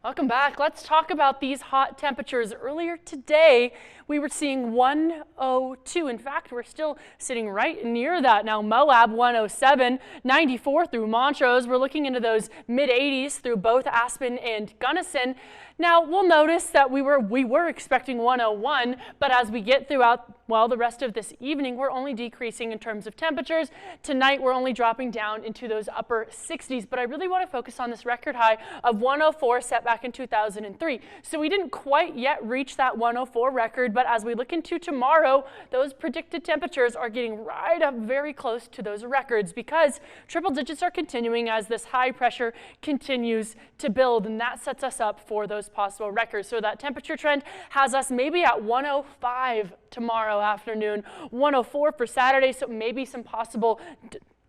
Welcome back. Let's talk about these hot temperatures. Earlier today, we were seeing 102. In fact, we're still sitting right near that now. Moab 107, 94 through Montrose. We're looking into those mid 80s through both Aspen and Gunnison. Now, we'll notice that we were expecting 101, but as we get throughout, well, the rest of this evening, we're only decreasing in terms of temperatures. Tonight, we're only dropping down into those upper 60s, but I really want to focus on this record high of 104 set back in 2003. So we didn't quite yet reach that 104 record, but as we look into tomorrow, those predicted temperatures are getting right up very close to those records because triple digits are continuing as this high pressure continues to build, and that sets us up for those possible records. So that temperature trend has us maybe at 105 tomorrow afternoon, 104 for Saturday, so maybe some possible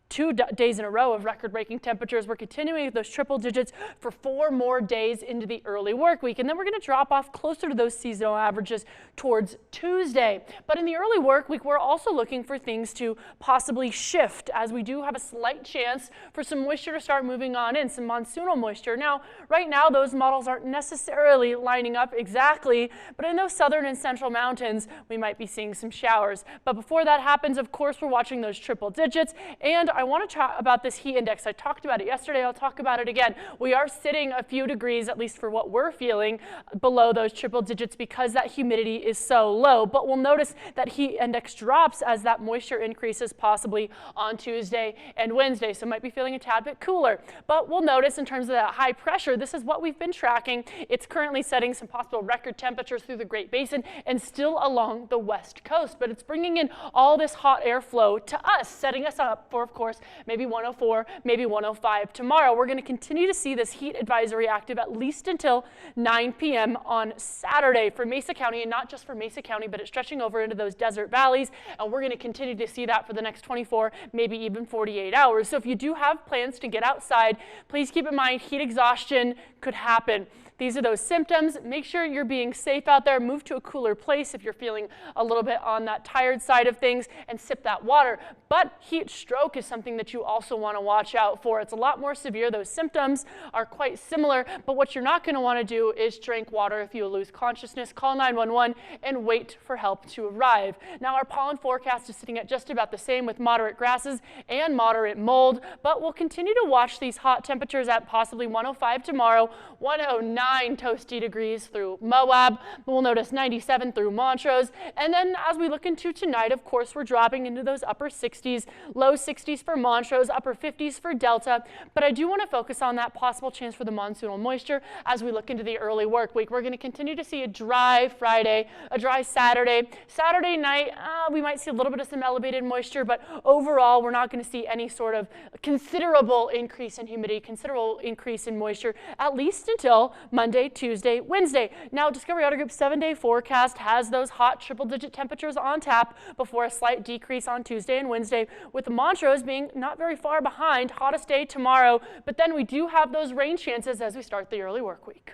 2 days in a row of record-breaking temperatures. We're continuing with those triple digits for 4 more days into the early work week, and then we're going to drop off closer to those seasonal averages towards Tuesday. But in the early work week, we're also looking for things to possibly shift, as we do have a slight chance for some moisture to start moving on in, some monsoonal moisture. Now, right now, those models aren't necessarily lining up exactly, but in those southern and central mountains, we might be seeing some showers. But before that happens, of course, we're watching those triple digits, and I want to talk about this heat index. I talked about it yesterday. I'll talk about it again. We are sitting a few degrees, at least for what we're feeling, below those triple digits because that humidity is so low. But we'll notice that heat index drops as that moisture increases possibly on Tuesday and Wednesday. So might be feeling a tad bit cooler. But we'll notice in terms of that high pressure, this is what we've been tracking. It's currently setting some possible record temperatures through the Great Basin and still along the west coast. But it's bringing in all this hot airflow to us, setting us up for, of course, maybe 104, maybe 105 tomorrow. We're going to continue to see this heat advisory active at least until 9 p.m. on Saturday for Mesa County, and not just for Mesa County, but it's stretching over into those desert valleys, and we're going to continue to see that for the next 24, maybe even 48 hours. So if you do have plans to get outside, please keep in mind heat exhaustion could happen. These are those symptoms. Make sure you're being safe out there. Move to a cooler place if you're feeling a little bit on that tired side of things, and sip that water. But heat stroke is something that you also want to watch out for. It's a lot more severe. Those symptoms are quite similar, but what you're not going to want to do is drink water if you lose consciousness. Call 911 and wait for help to arrive. Now, our pollen forecast is sitting at just about the same with moderate grasses and moderate mold, but we'll continue to watch these hot temperatures at possibly 105 tomorrow, 109 toasty degrees through Moab. We'll notice 97 through Montrose. And then as we look into tonight, of course, we're dropping into those upper 60s, low 60s for Montrose, upper 50s for Delta. But I do want to focus on that possible chance for the monsoonal moisture as we look into the early work week. We're going to continue to see a dry Friday, a dry Saturday. Saturday night, we might see a little bit of some elevated moisture, but overall, we're not going to see any sort of considerable increase in humidity, considerable increase in moisture, at least until Monday, Tuesday, Wednesday. Now, Discovery Auto Group's 7-day forecast has those hot triple-digit temperatures on tap before a slight decrease on Tuesday and Wednesday, with the Montrose being not very far behind. Hottest day tomorrow, but then we do have those rain chances as we start the early work week.